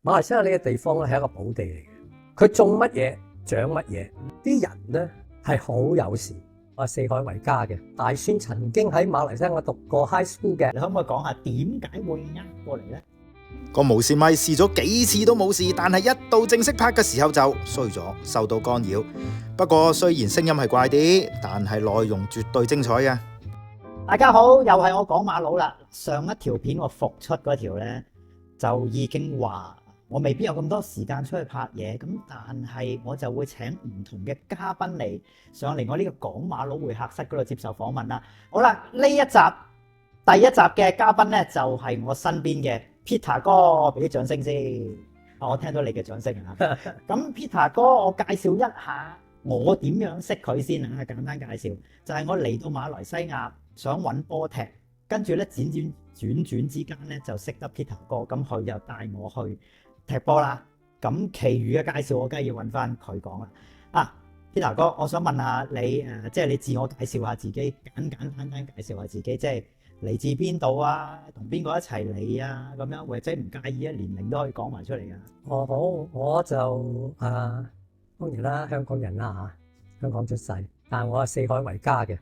馬來西亞呢個地方咧係一個寶地嚟嘅，佢種乜嘢長乜嘢，啲人咧係好友善。我係四海為家嘅大孫，曾經喺馬來西亞讀過 high school 嘅。你可唔可以講下點解會過嚟咧？個無線咪試咗幾次都冇事，但係一到正式拍嘅時候就衰咗，受到干擾。不過雖然聲音係怪啲，但係內容絕對精彩嘅。大家好，又係我講馬佬啦。上一條片我復出嗰條咧，就已經話我未必有咁多時間出去拍嘢，咁但係我就會請唔同嘅嘉賓嚟上嚟我呢個講馬佬會客室嗰度接受訪問啦。好啦，呢一集第一集嘅嘉賓咧就係我身邊嘅 Peter 哥，俾啲掌聲先。我聽到你嘅掌聲啊！咁 Peter 哥，我介紹一下我點樣識佢先啊！簡單介紹，就係我嚟到馬來西亞想揾波踢，跟住咧轉之間咧就識得 Peter 哥，咁佢又帶我去踢波啦。咁其餘嘅介紹我梗係要揾翻佢講啦。啊 Peter 哥，我想問下你即係你自我介紹下自己，簡單介紹下自己，即係嚟自邊度啊？同邊個一齊嚟啊？咁樣或者唔介意啊，年齡都可以講埋出嚟噶。哦好，我就當然啦，香港人啦嚇，香港出世，但係我係四海為家嘅。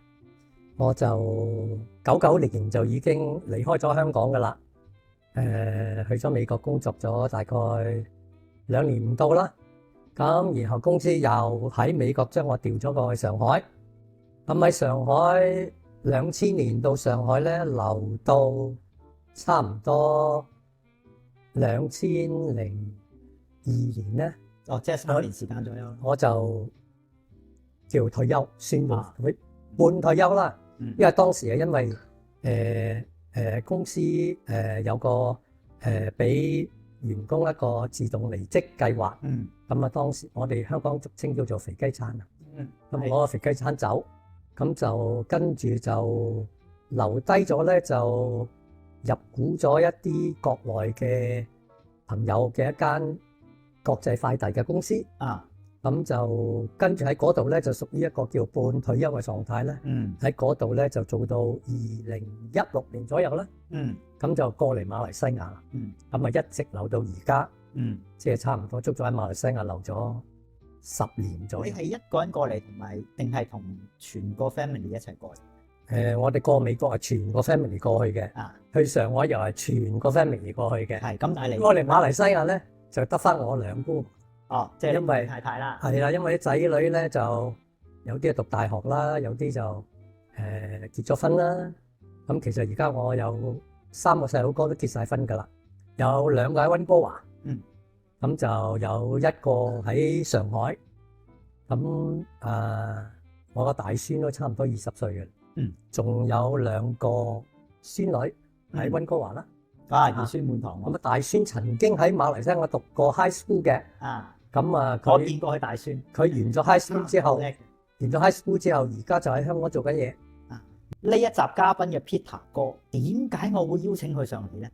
我就99年就已經離開咗香港噶啦，去咗美國工作咗大概2年唔到啦。咁然後公司又喺美國將我調咗過去上海。咁喺上海2000年到上海咧，留到差唔多2002年咧。哦，即係3年時間左右。我就叫退休，宣布半退休啦。因為當時係因為公司有個俾員工一個自動離職計劃。咁啊，當時我哋香港俗稱叫做肥雞餐啊。咁我個肥雞餐走，咁就跟住就留低咗咧，就入股咗一啲國內嘅朋友嘅一間國際快遞嘅公司。咁就跟住喺嗰度咧，就屬於一個叫半退休嘅狀態咧。喺嗰度咧就做到2016年左右啦。咁就過嚟馬來西亞。咁啊一直留到而家。即係差唔多足咗喺馬來西亞留咗10年左右。你係一個人過嚟，同埋定係同全個 family 一齊過嚟？我哋過美國係全個 family 過去嘅。去上海又係全個 family 過去嘅。係咁，但係你過嚟馬來西亞咧就得返我兩姑。即係因為太太啦。係啦，因為啲仔女咧就有啲係讀大學啦，有啲就結咗婚啦。咁其實而家我有3個細佬哥都結晒婚㗎啦，有2個喺溫哥華，咁就有一個喺上海。咁我個大孫都差唔多20歲嘅，仲有2個孫女喺溫哥華啦。兒孫滿堂。咁啊，大孫曾經喺馬來西亞讀過 high school 嘅。咁啊，我見過佢大孫。佢完咗 high school 之後，而家就喺香港做緊嘢。呢一集嘉賓嘅 Peter 哥，點解我會邀請佢上嚟咧？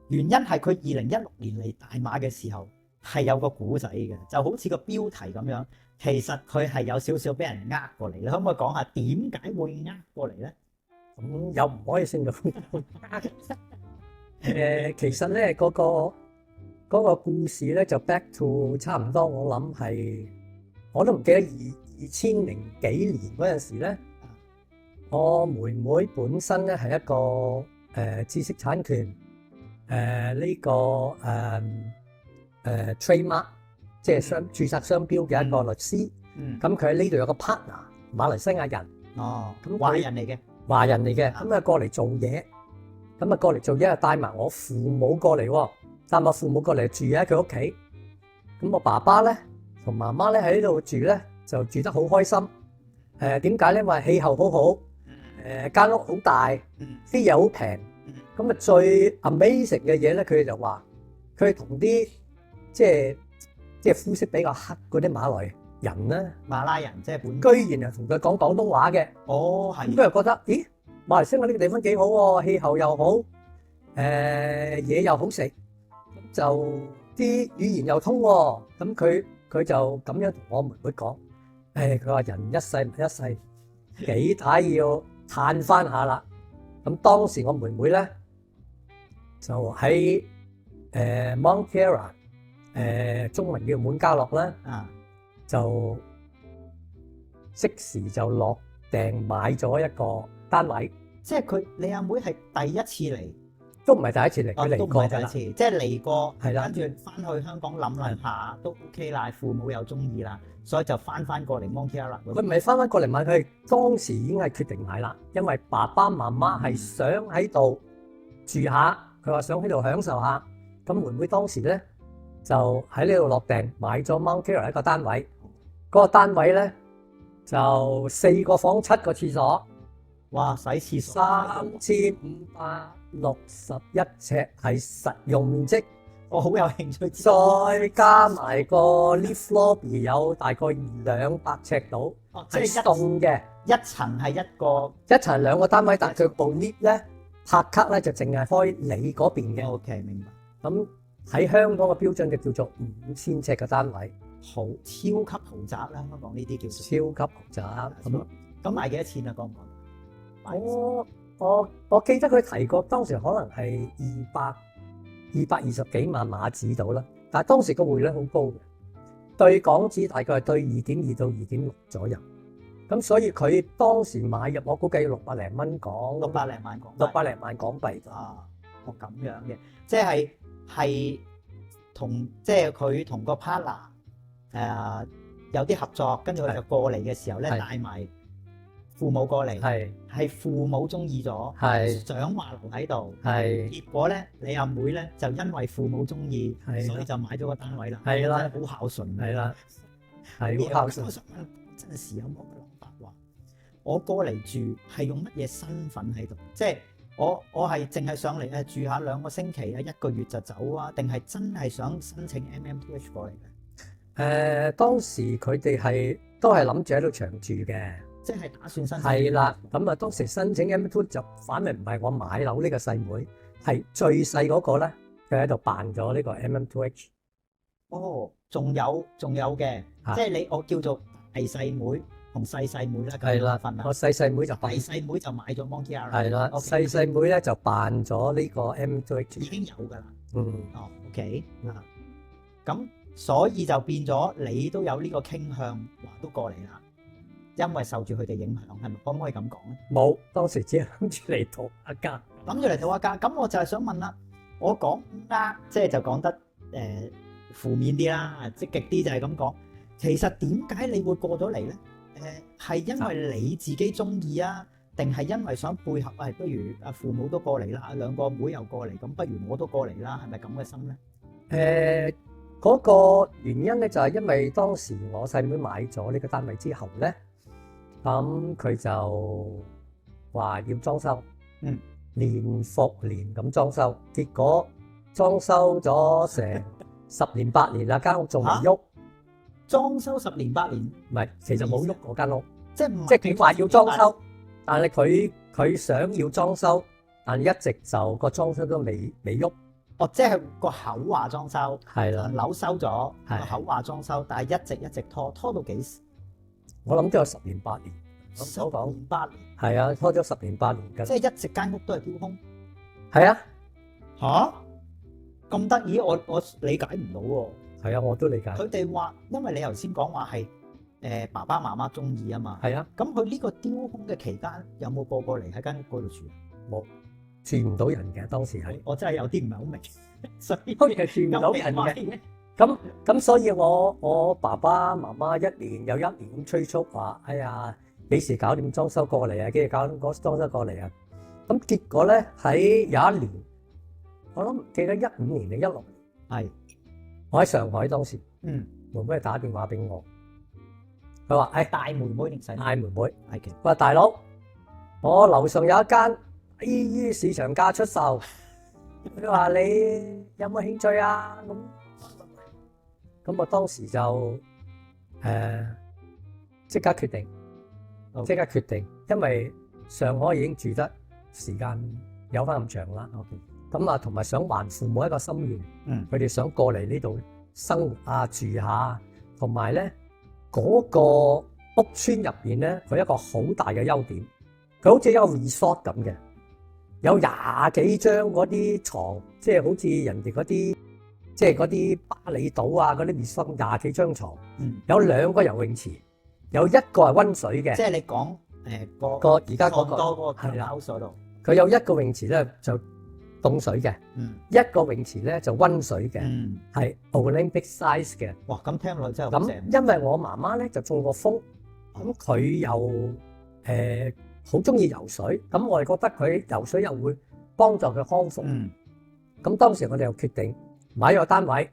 原因係佢2016年嚟大馬嘅時候係有個古仔嘅，就好似個標題咁樣。其實佢係有少少俾人呃過嚟。你可唔可以講下點解會呃過嚟咧？咁又唔可以算做其實咧嗰個故事咧就 back to 差唔多，我諗係我都唔記得2000幾年嗰陣時咧，我妹妹本身咧係一個知識產權呢個trademark， 即係註冊商標嘅一個律師。咁佢喺呢度有個 partner， 馬來西亞人。咁華人嚟嘅。華人嚟嘅，咁啊過嚟做嘢，咁啊過嚟做嘢啊帶埋我父母過嚟喎，帶埋父母過嚟住喺佢屋企。咁我爸爸咧同媽媽咧喺呢度住咧就住得好開心。點解咧？因為氣候好好，間屋好大，啲嘢好平。咁啊最 amazing 嘅嘢咧，佢哋就話佢哋同啲即係膚色比較黑嗰啲馬來人咧，馬拉人即係居然又同佢講廣東話嘅。係。咁佢又覺得，咦，馬來西亞呢個地方幾好喎，氣候又好，嘢又好食，就啲語言又通喎。咁佢就咁樣同我妹妹講，佢話人一世唔一世，幾睇要嘆翻下啦。咁當時我妹妹咧就喺Mount Kiara 中文叫滿家樂啦，啊，就即時就落訂買咗一個單位，即係你阿妹係第一次嚟，都唔係第一次嚟，佢都唔嚟過㗎啦。係第一次，即係嚟過，係啦跟住翻去香港諗下都 OK 啦，父母又中意啦，所以就翻過嚟 Monticello 嗰度。佢唔係翻過嚟買，佢係當時已經係決定買啦，因為爸爸媽媽係想喺度住下，佢話想喺度享受下。咁妹妹當時咧就喺呢度落訂買咗 Monticello 一個單位，嗰個單位咧就4個房7個廁所，哇！洗廁所3561尺係實用面積，我好有興趣知道。再加埋個 lift lobby 有大概200尺到，即係係棟嘅。一層係一個一層2個單位，但佢部 lift 咧拍卡咧就淨係開你嗰邊嘅。 OK 明白，咁喺香港嘅標準就叫做5000尺嘅單位，超級豪宅啦，香港呢啲叫做。超級豪宅。咁賣幾多錢啊？講唔講？我記得佢提過，當時可能係220幾萬馬紙到啦，但係當時個匯率好高嘅，對港紙大概係對2.2到2.6左右。咁所以佢當時買入，我估計600零蚊港600零萬港幣。 600零萬港幣啊，咁樣嘅，即係佢同個 partner 有啲合作，跟住佢就過嚟嘅時候咧，係帶埋父母過嚟，係父母中意咗，係想話留喺度，係結果咧你阿妹咧就因為父母中意，係所以就買咗個單位啦，係啦真係好孝順，係啦，係好孝順。我想問，真係時有冇個諗法話，我過嚟住係用乜嘢身份喺度？即係我係淨係上嚟住下2個星期啊，1個月就走啊？定係真係想申請 MM2H 過嚟嘅？當時佢哋都係諗住喺度長住嘅，即係打算申請。係啦。咁啊，當時申請 MM2 就反而唔係我買樓呢個細妹，係最細嗰個咧，佢喺度辦咗呢個 MM2H。哦，仲有嘅，即係我叫做大細妹同細細妹啦，係啦，我細細妹就大細妹就買咗 Monticello。係啦，細細妹咧就辦咗呢個 MM2H。已經有㗎啦。嗯。哦 ，OK 啊，咁所以就變咗你都有呢個傾向，話都過嚟啦，因為受住佢哋影響，係咪？可唔可以咁講咧？冇，當時只係諗住嚟度一家，諗住嚟度一家。咁我就係想問啦，我講即係就講得負面啲啦，積極啲就係咁講。其實點解你會過咗嚟咧？係因為你自己中意啊，定係因為想配合？不如阿父母都過嚟啦，2個妹又過嚟，咁不如我都過嚟啦，係咪咁嘅心咧？嗰個原因咧就係因為當時我細妹買咗呢個單位之後咧，咁佢就話要裝修，年復年咁裝修，結果裝修咗成10年8年啦，間屋仲未喐。裝修10年8年，唔係，其實冇喐嗰間屋，即係佢話要裝修，但係佢想要裝修，但一直就個裝修都未喐。哦，即係個口話裝修，係啦，樓收咗，個口話裝修，但係一直拖到幾時？我諗都有10年8年。10年8年，係啊，拖咗10年8年㗎。即係一直間屋都係丟空。係啊，吓？咁得意，我理解唔到喎。係啊，我都理解。佢哋話，因為你頭先講話係爸爸媽媽中意啊嘛。係啊。咁佢呢個丟空嘅期間，有冇過嚟喺間屋嗰度住？冇，住唔到人嘅當時係。我真係有啲唔係好明，所以係住唔到人嘅。咁所以我爸爸媽媽1年又1年咁催促話：哎呀，幾時搞掂裝修過嚟啊？幾時搞掂裝修過嚟啊？咁結果咧喺有一年，我諗記得15年定16年，係。我喺上海當時，妹妹打電話俾我，佢話：大妹妹定細？大妹妹，係嘅。佢話：大佬，我樓上有一間依市場價出售，佢話你有冇興趣啊？咁我當時就即刻決定，因為上海已經住得時間有翻咁長啦。咁啊，同埋想還父母一個心願，佢哋想過嚟呢度生活啊、住下，同埋咧嗰個屋村入邊咧，佢一個好大嘅優點，佢好似一個 resort 咁嘅，有20幾張嗰啲床，即係好似人哋嗰啲即係嗰啲巴厘島啊嗰啲 resort 廿幾張床，有2個游泳池，有一個係溫水嘅。即係你講個而家嗰個多嗰個係啦 house 度，佢有一個泳池咧就凍水嘅，一個泳池咧就溫水嘅，係 Olympic size 嘅。哇！咁聽落真係好正。咁因為我媽媽咧就中過風，咁佢又好中意游水，咁我哋覺得佢游水又會幫助佢康復。咁當時我哋又決定買咗個單位，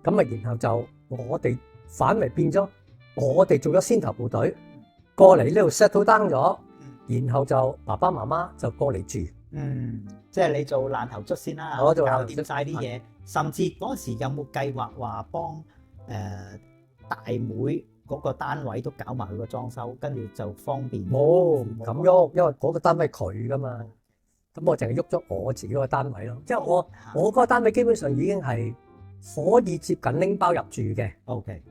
咁啊然後就我哋反為變咗，我哋做咗先頭部隊過嚟呢度 settle down 咗，然後就爸爸媽媽就過嚟住。即係你做爛頭卒先啦，我做搞掂晒啲嘢，甚至嗰時有冇計劃話幫大妹嗰個單位都搞埋佢個裝修，跟住就方便？冇咁喐，因為嗰個單位佢噶嘛，咁我淨係喐咗我自己個單位咯。即係我嗰個單位基本上已經係可以接近拎包入住嘅。OK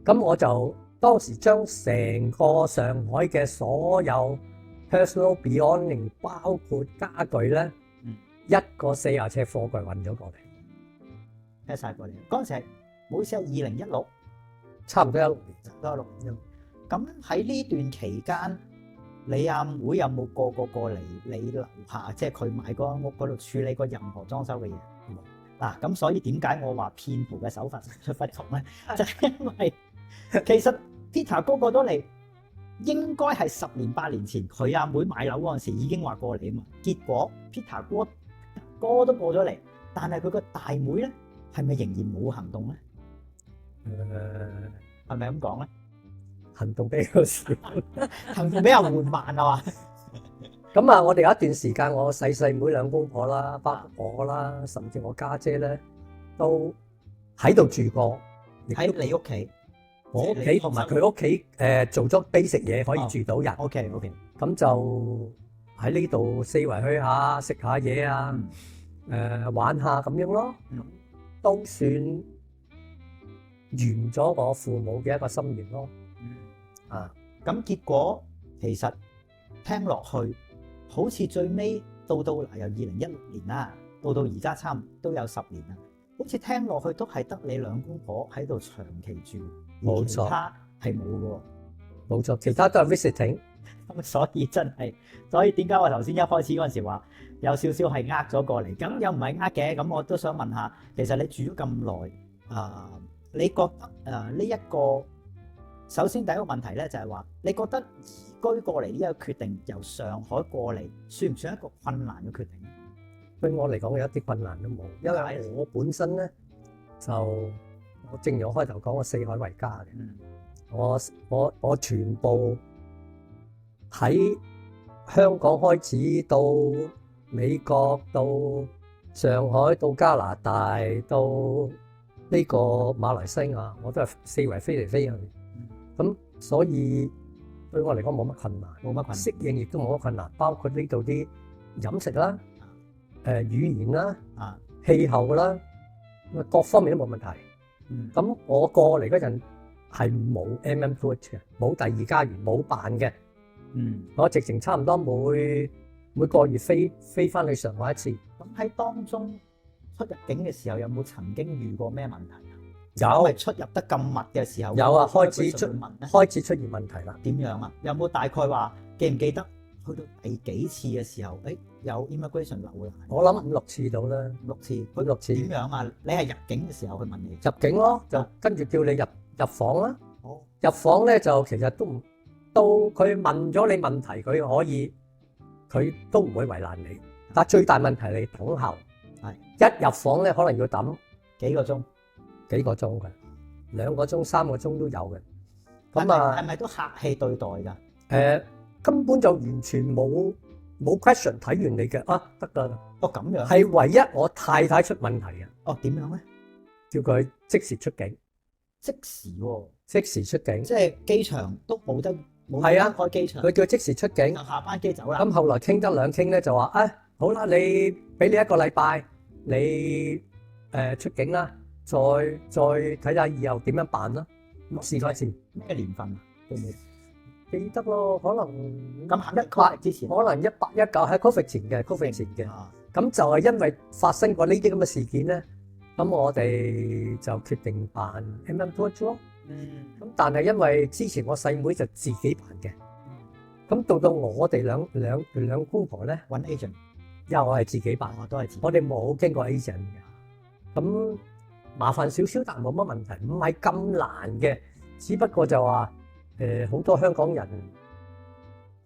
咁我就當時將成個上海嘅所有 personal belonging 包括家具咧，一個40尺貨櫃運咗過嚟，劈晒過嚟。嗰陣時係唔好意思係2016，差唔多16年，差唔多16年。咁喺呢段期間，你阿妹有冇個過嚟你樓下，即係佢買嗰間屋嗰度處理過任何裝修嘅嘢？嗱，咁所以點解我話騙徒嘅手法出不窮咧？就係因為其實 Peter 哥過咗嚟。應該係10年8年前，佢阿妹買樓嗰陣時已經話過嚟啊嘛。結果 Peter 哥都過咗嚟，但係佢個大妹咧，係咪仍然冇行動咧？係咪咁講咧？行動比較少，行動比較緩慢啊嘛。咁啊，我哋有一段時間，我細妹兩公婆啦，包括我啦，甚至我家姐咧，都喺度住過，喺你屋企。我屋企同埋佢屋企做咗 basic 嘢可以住到人。OK，咁就喺呢度四圍去下食下嘢啊，玩下咁樣咯，都算圓咗我父母嘅一個心願咯。咁結果其實聽落去，好似最尾到嗱由2016年啦，到而家差唔多都有10年啦，好似聽落去都係得你兩公婆喺度長期住。冇錯，其他係冇嘅，冇錯，其他都係 visiting。咁所以真係，所以點解我頭先一開始嗰陣時話有少少係呃咗過嚟？咁又唔係呃嘅。咁我都想問下，其實你住咗咁耐，你覺得呢一個首先第一個問題咧就係話，你覺得移居過嚟呢一個決定由上海過嚟，算唔算一個困難嘅決定？對我嚟講有一啲困難都冇，因為我本身咧就。我正如我開頭講，我四海為家嘅，我全部喺香港開始到美國，到上海，到加拿大，到呢個馬來西亞，我都係四圍飛嚟飛去。咁所以對我嚟講冇乜困難，適應亦都冇乜困難，包括呢度啲飲食啦、語言啦、氣候啦，各方面都冇問題。咁我過嚟嗰陣係冇 MM2H 嘅，冇第二家園，冇辦嘅。我直情差唔多每個月飛翻去上海一次。咁喺當中出入境嘅時候，有冇曾經遇過咩問題啊？有，因為出入得咁密嘅時候，有啊，開始出現問題啦。點樣啊？有冇大概話記唔記得去到第幾次嘅時候，有 immigration 留難？我諗5、6次到啦，5、6次。點樣啊？你係入境嘅時候去問你？入境咯，就跟住叫你入房啦。入房咧就其實都唔到佢問咗你問題，佢都唔會為難你。但最大問題你等候，一入房咧可能要等幾個鐘嘅，2個鐘、3個鐘都有嘅。咁啊，係咪都客氣對待㗎？根本就完全冇 question 睇完你嘅得㗎啦。咁樣係唯一我太太出問題嘅。點樣咧？叫佢即時出境。即時喎？即時出境。即係機場都冇得開機場。佢叫即時出境，就下班機走啦。咁後來傾得兩傾咧，就話好啦，你俾你1個禮拜，你出境啦，再睇下以後點樣辦啦。試過一次。咩年份啊？記得咯，可能咁18之前，可能18、19喺 Covid 前嘅。咁就係因為發生過呢啲咁嘅事件咧，咁我哋就決定辦 MM2 咯。嗯咁但係因為之前我細妹就自己辦嘅，咁到我哋兩公婆咧，揾 agent，又係自己辦，我都係自己。我哋冇經過 agent 嘅。咁麻煩少少，但冇乜問題，唔係咁難嘅。只不過就話好多香港人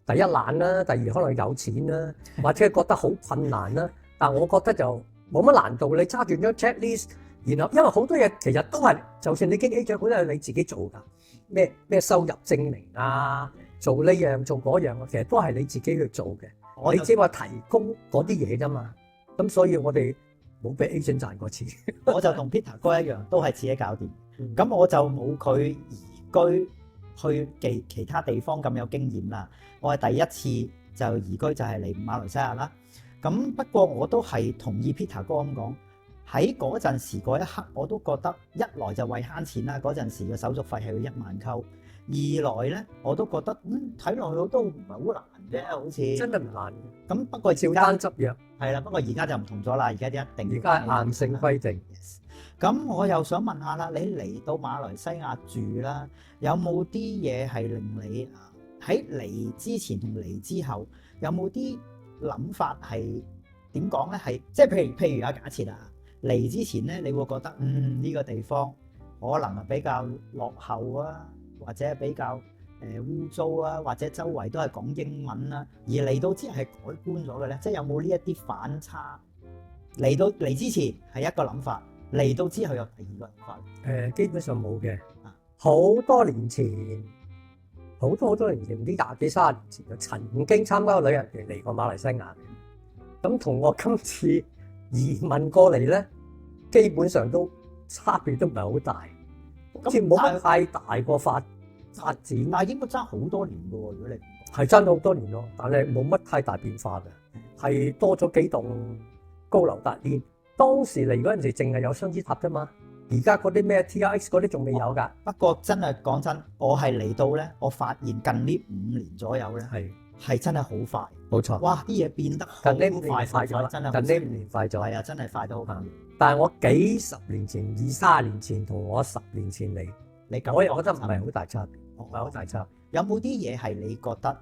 第一懶啦，第二可能有錢啦，或者覺得好困難啦。但我覺得就冇乜難度，你揸住張 checklist，然後因為好多嘢其實都係，就算你經 agent，好多係你自己做㗎。咩收入證明啊，做呢樣做嗰樣，其實都係你自己去做嘅。你只話提供嗰啲嘢啫嘛。咁所以我哋冇俾 agent 賺過錢。我就同 Peter 哥一樣，都係自己搞掂。咁我就冇佢移居去其他地方咁有經驗啦。我係第一次就移居就係嚟馬來西亞啦。咁不過我都係同意 Peter 哥咁講，喺嗰陣時嗰一刻我都覺得一來就為慳錢啦，嗰陣時嘅手續費係要1萬溝；二來咧我都覺得睇落去都唔係好難啫，好似真係唔難。咁不過照單執藥係啦，不過而家就唔同咗啦，而家一定而家係硬性規定。咁我又想問下啦，你嚟到馬來西亞住啦，有冇啲嘢係令你喺嚟之前同嚟之後有冇啲諗法係點講咧？係即係譬如假設啊，嚟之前咧，你會覺得呢個地方可能係比較落後啊，或者比較污糟啊，或者周圍都係講英文啦，而嚟到之後係改觀咗嘅咧，即係有冇呢一啲反差？嚟之前係一個諗法，嚟到之後有第二個諗法。基本上冇嘅。好多年前，好多年前，唔知20幾30年前就曾經參加旅行團嚟過馬來西亞嘅。咁同我今次移民過嚟咧，基本上都差別都唔係好大，好似冇乜太大個發展。但係應該爭好多年嘅喎，如果你係爭咗好多年咯，但係冇乜太大變化嘅，係多咗幾棟高樓大廈。當時嚟嗰陣時，淨係有雙子塔啫嘛。而家嗰啲咩 TRX 嗰啲仲未有㗎。不過真係講真，我係嚟到咧，我發現近呢5年左右咧，係真係好快。冇錯。哇！啲嘢變得好近呢5年快咗啦，真係近呢5年快咗。係啊，真係快得好快。但係我幾十年前、20-30年前同我10年前嚟，我又覺得唔係好大差別，唔係好大差別。有冇啲嘢係你覺得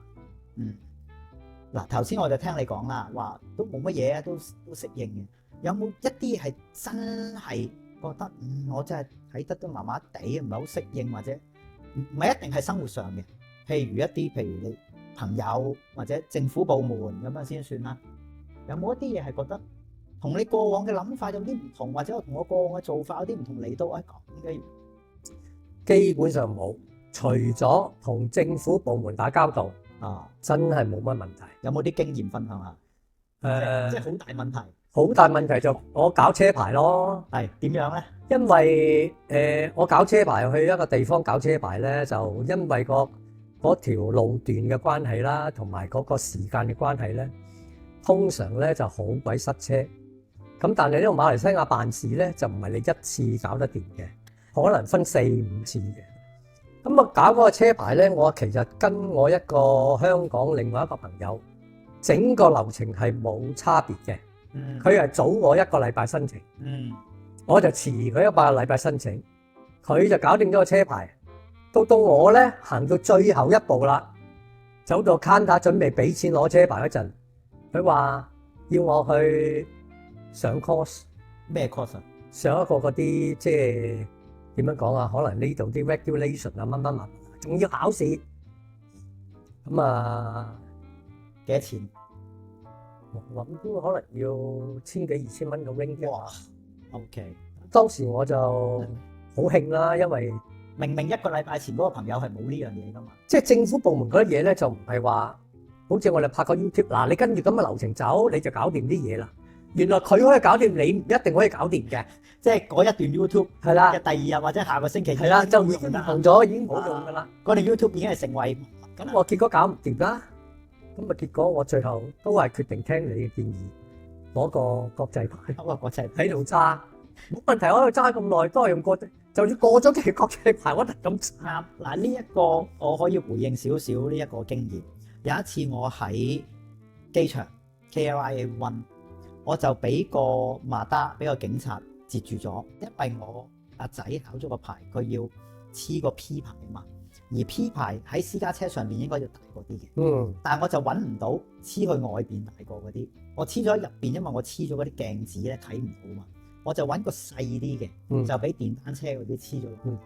嗱頭先我就聽你講啦，話都冇乜嘢啊，都適應嘅。有冇一啲係真係覺得我真係睇得都麻麻地，唔係好適應，或者唔係一定係生活上嘅，譬如你朋友或者政府部門咁樣先算啦。有冇一啲嘢係覺得同你過往嘅諗法有啲唔同，或者同我過往嘅做法有啲唔同，嚟到咁嘅？基本上冇，除咗同政府部門打交道真係冇乜問題。有冇啲經驗分享下？即係好大問題。好大問題就我搞車牌咯。係點樣咧？因為我搞車牌去一個地方搞車牌咧，就因為嗰條路段嘅關係啦，同埋嗰個時間嘅關係咧，通常咧就好鬼塞車。咁但係呢個馬來西亞辦事咧，就唔係你一次搞得掂嘅，可能分4-5次嘅。咁搞嗰個車牌咧，我其實跟我一個香港另外一個朋友，整個流程係冇差別嘅。佢係早我1個禮拜申請，我就遲佢1個禮拜申請，佢就搞掂咗個車牌。到我咧行到最後一步啦，走到 counter 準備俾錢攞車牌嗰陣，佢話要我去上 course。咩 course 啊？上一個嗰啲即係點樣講啊？可能呢度啲 regulation 啊乜，仲要考試。咁幾多錢？我諗都可能要1000幾2000蚊個 ring 嘅。哇 ！OK，當時我就好興啦，因為明1個禮拜前嗰個朋友係冇呢樣嘢噶嘛。即係政府部門嗰啲嘢咧，就唔係話好似我哋拍個 YouTube 嗱，你跟住咁嘅流程走，你就搞掂啲嘢啦。原來佢可以搞掂，你唔一定可以搞掂嘅。即係嗰一段 YouTube 係啦，第2日或者下個星期係啦，就已經唔同咗，已經冇用噶啦。嗰段 YouTube 已經係成為咁，我結果搞唔掂啦。咁結果我最後都係決定聽你嘅建議，攞個國際牌，喺度揸，冇問題。我喺度揸咁耐，都係用國際，就算過咗期國際牌，我都咁啱。嗱，呢一個我可以回應少少呢一個經驗。有一次我喺機場 KLIA1，我就俾個馬達俾個警察截住咗，因為我阿仔考咗個牌，佢要黐個 P 牌啊嘛，而 P 牌喺私家車上面應該要大過啲嘅，但係我就揾唔到黐去外邊大過嗰啲，我黐咗喺入邊，因為我黐咗嗰啲鏡子咧睇唔到嘛，我就揾個細啲嘅，就俾電單車嗰啲黐咗落去。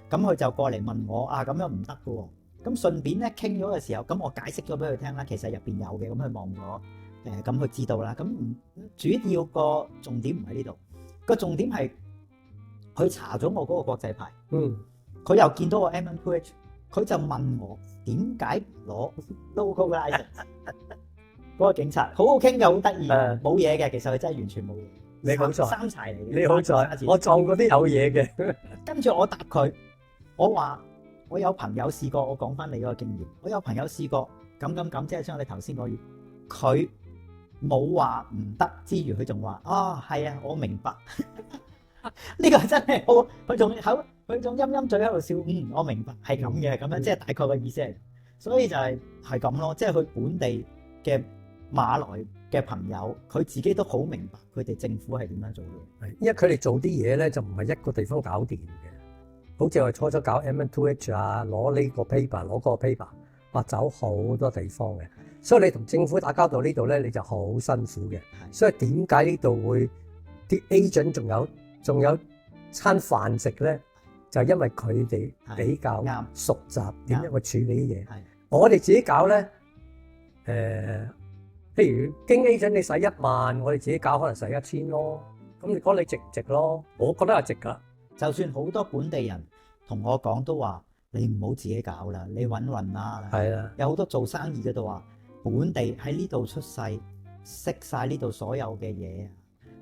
咁佢就過嚟問我啊，咁樣唔得嘅喎。咁順便咧傾咗嘅時候，咁我解釋咗俾佢聽啦，其實入邊有嘅，咁佢望咗，咁佢知道啦。咁主要個重點唔喺呢度，個重點係佢查咗我嗰個國際牌，佢又見到我 MM2H，佢就問我點解唔攞 local license？ 嗰個警察好好傾嘅，好得意，冇嘢嘅，其實佢真係完全冇嘢。你好在，三柴嚟嘅，你好在，我撞嗰啲有嘢嘅。跟住我答佢，我話我有朋友試過，我講翻你嗰個經驗，我有朋友試過咁，即係將你頭先嗰句，佢冇話唔得之餘，佢仲話係啊，我明白。呢個真係好，佢仲陰嘴喺度笑，我明白係咁嘅，咁樣即係大概嘅意思係，所以就係咁咯，即係佢本地嘅馬來嘅朋友，佢自己都好明白佢哋政府係點樣做嘢，因為佢哋做啲嘢咧就唔係一個地方搞掂嘅，好似我初初搞 MM2H 啊，攞呢個 paper， 攞嗰個 paper， 哇走好多地方嘅，所以你同政府打交道呢度咧，你就好辛苦嘅，所以點解呢度會啲 agent 仲有餐飯食咧？就因為佢哋比較熟習點樣去處理啲嘢。我哋自己搞咧，譬如經 agent 你使1萬，我哋自己搞可能使1000咯。咁你講你值唔值咯？我覺得係值㗎。就算好多本地人同我講都話，你唔好自己搞啦，你揾運啦。係啊，有好多做生意嘅都話，本地喺呢度出世，識晒呢度所有嘅嘢。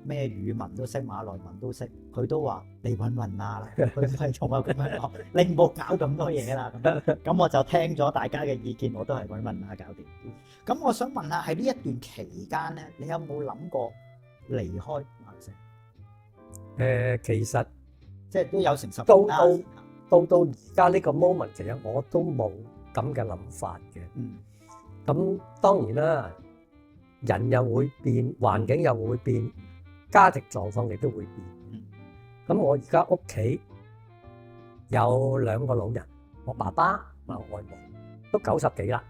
咩語文都識，馬來文都識，佢都話你揾運啦，佢係從我咁樣講，你唔好搞咁多嘢啦。咁我就聽咗大家嘅意見，我都係揾運啦搞掂。咁我想問下，喺呢一段期間咧，你有冇諗過離開馬來西亞？其實即係都有成10年啦。到而家呢個 moment， 其實我都冇咁嘅諗法嘅。咁當然啦，人又會變，環境又會變。家庭狀況亦都會變。咁我而家屋企有2個老人，我爸爸同我外母都90幾啦。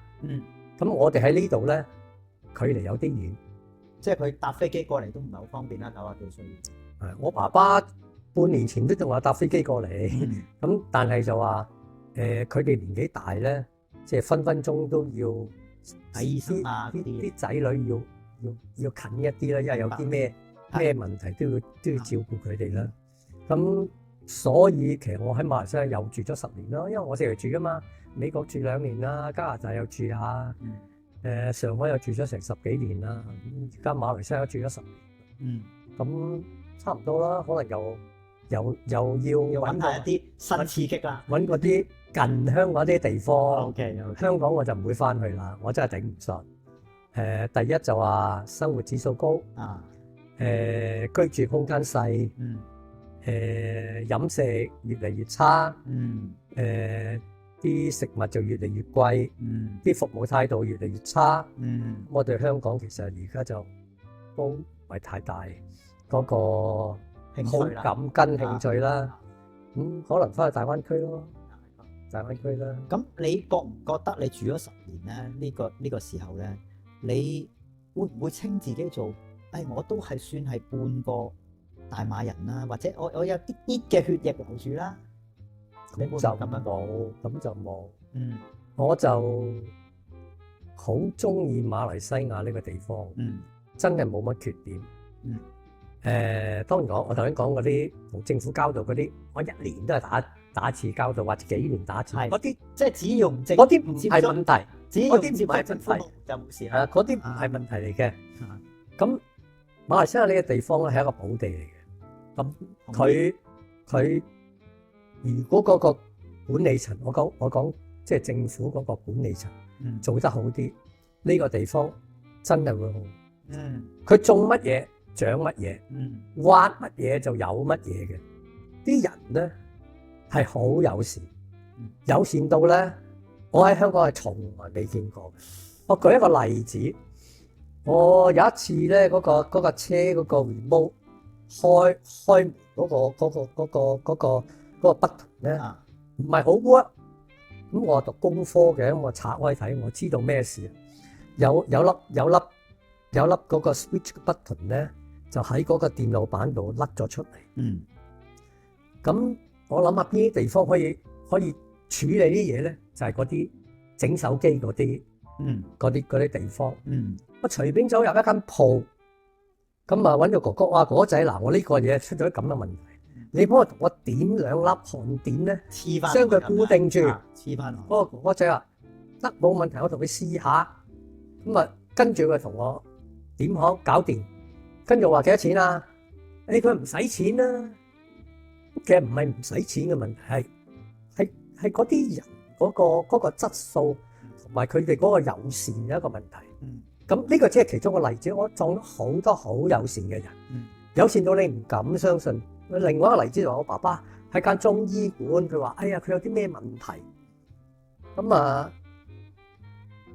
咁我哋喺呢度咧，距離有啲遠，即係佢搭飛機過嚟都唔係好方便啦，90幾歲。我爸爸半年前都仲話搭飛機過嚟，咁但係就話佢哋年紀大咧，即係分分鐘都要睇醫生啊，啲仔女要近一啲啦，因為有啲咩問題都要照顧佢哋啦。咁所以其實我喺馬來西亞又住咗10年啦，因為我成日住噶嘛，美國住2年啦，加拿大又住下，上海又住咗成10幾年啦，而家馬來西亞住咗10年。咁差唔多啦，可能又要揾下一啲新刺激啦，揾嗰啲近香港啲地方。香港我就唔會翻去啦，我真係頂唔順。第一就話生活指數高。居住空間細，飲食越嚟越差，啲食物就越嚟越貴，啲服務態度越嚟越差。我對香港其實而家就都唔係太大嗰個好感跟興趣啦。可能翻去大灣區咯，大灣區啦。咁你覺唔覺得你住咗10年咧？呢個時候咧，你會唔會稱自己做？我都係算係半個大馬人啦，或者我有啲嘅血液留住啦。你就咁樣冇，咁就冇。我就好中意馬來西亞呢個地方。真係冇乜缺點。當然我頭先講嗰啲同政府交道嗰啲，我1年都係打一次交道，或者幾年打一次。嗰啲即係只要唔嗰啲唔係問題，嗰啲唔係問題就冇事。嗰啲唔係問題嚟嘅。咁馬來西亞呢個地方咧係一個寶地嚟嘅，咁佢如果嗰個管理層，我講即係政府嗰個管理層做得好啲，呢個地方真係會好。佢種乜嘢長乜嘢，挖乜嘢就有乜嘢嘅。啲人咧係好友善，友善到咧我喺香港係從來未見過嘅。我舉一個例子。我有一次咧，嗰個車嗰個 remote 開門嗰個 button 咧，唔係好 work。咁我讀工科嘅，咁我拆開睇，我知道咩事。有粒嗰個 switch button 咧，就喺嗰個電腦板度甩咗出嚟。咁我諗下邊啲地方可以處理啲嘢咧，就係嗰啲整手機嗰啲地方。我隨便走入一間鋪，咁啊揾個哥哥，哇，哥哥仔，嗱，我呢個嘢出咗啲咁嘅問題，你幫我同我點兩粒焊點咧，黐翻，將佢固定住。黐翻。嗰個哥哥仔話得，冇問題，我同你試下。咁啊，跟住佢同我點行搞掂，跟住我話幾多錢啊？佢唔使錢啦。其實唔係唔使錢嘅問題，係嗰啲人嗰個質素同埋佢哋嗰個友善嘅一個問題。咁呢個只係其中個例子，我撞到好多好友善嘅人，友善到你唔敢相信。另外一個例子就係我爸爸喺間中醫館，佢話：哎呀，佢有啲咩問題？咁啊，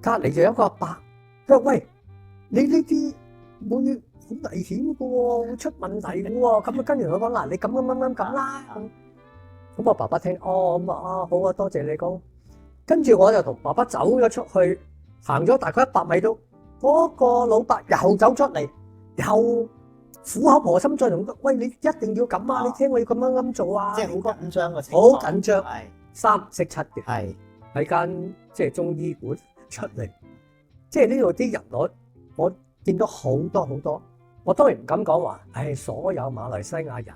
隔離就有一個阿伯，佢話：喂，你呢啲會好危險嘅喎，會出問題嘅喎。咁啊，跟住佢講：嗱，你咁啦。咁我爸爸聽，咁啊，好啊，多謝你講。跟住我就同爸爸走咗出去，行咗大概100米度。嗰個老伯又走出嚟，又苦口婆心再同佢：喂，你一定要咁啊！你聽我要咁做啊！即係好緊張嘅情況，好緊張，係3唔識7嘅，喺間即係中醫館出嚟，即係呢度啲人我見到好多，我當然唔敢講話，所有馬來西亞人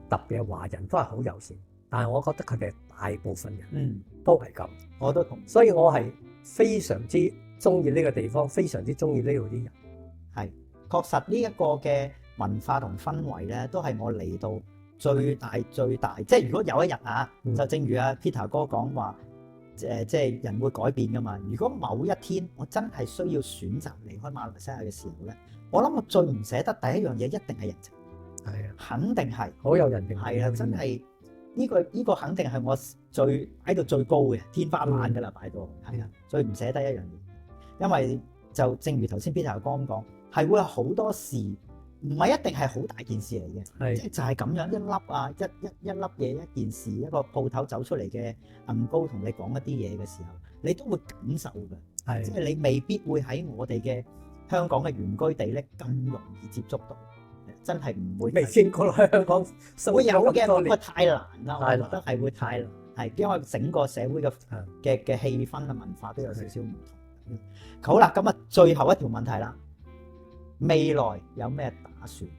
特別係華人都係好友善，但係我覺得佢哋大部分人都係咁，我都同意，所以我係非常之中意呢個地方，非常之中意呢度啲人。係確實呢一個嘅文化同氛圍咧，都係我嚟到最大。即係如果有一日啊，就正如阿 Peter 哥講話，即係人會改變噶嘛。如果某一天我真係需要選擇離開馬來西亞嘅時候咧，我諗我最唔捨得第一樣嘢一定係人情。係啊，肯定係好有人情。係啊，真係呢個肯定係我最擺到最高嘅天花板㗎啦，擺到係啊，最唔捨得一樣嘢。因為就正如頭先 Peter 哥咁講，係會有好多事，唔係一定係好大件事嚟嘅，即係就係咁樣一粒啊一粒嘢一件事，一個鋪頭走出嚟嘅銀膏同你講一啲嘢嘅時候，你都會感受嘅，即係你未必會喺我哋嘅香港嘅原居地咧咁容易接觸到，真係唔會。未見過香港會有嘅，不過太難啦，我覺得係會太難，係因為整個社會嘅氣氛嘅文化都有少少唔同。好啦，咁啊，最後一條問題啦，未來有咩打算？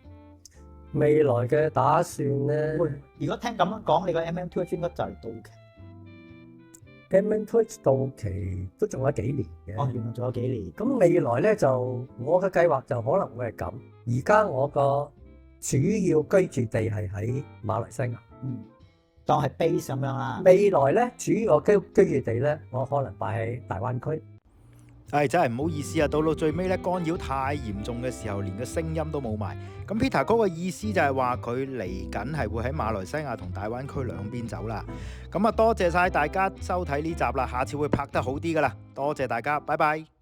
未來嘅打算咧，如果聽咁樣講，你個 MM2H 應該就嚟到期。MM2H 到期都仲有幾年嘅。哦，原來仲有幾年。咁未來咧就我嘅計劃就可能會係咁。而家我個主要居住地係喺馬來西亞，當係 base 咁樣啦。未來咧主要居住地咧，我可能擺喺大灣區。真係唔好意思啊！到最尾咧，干擾太嚴重嘅時候，連個聲音都冇埋。咁 Peter 哥嘅意思就係話佢嚟緊係會喺馬來西亞同大灣區兩邊走啦。咁啊，多謝晒大家收睇呢集啦，下次會拍得好啲噶啦，多謝大家，拜拜。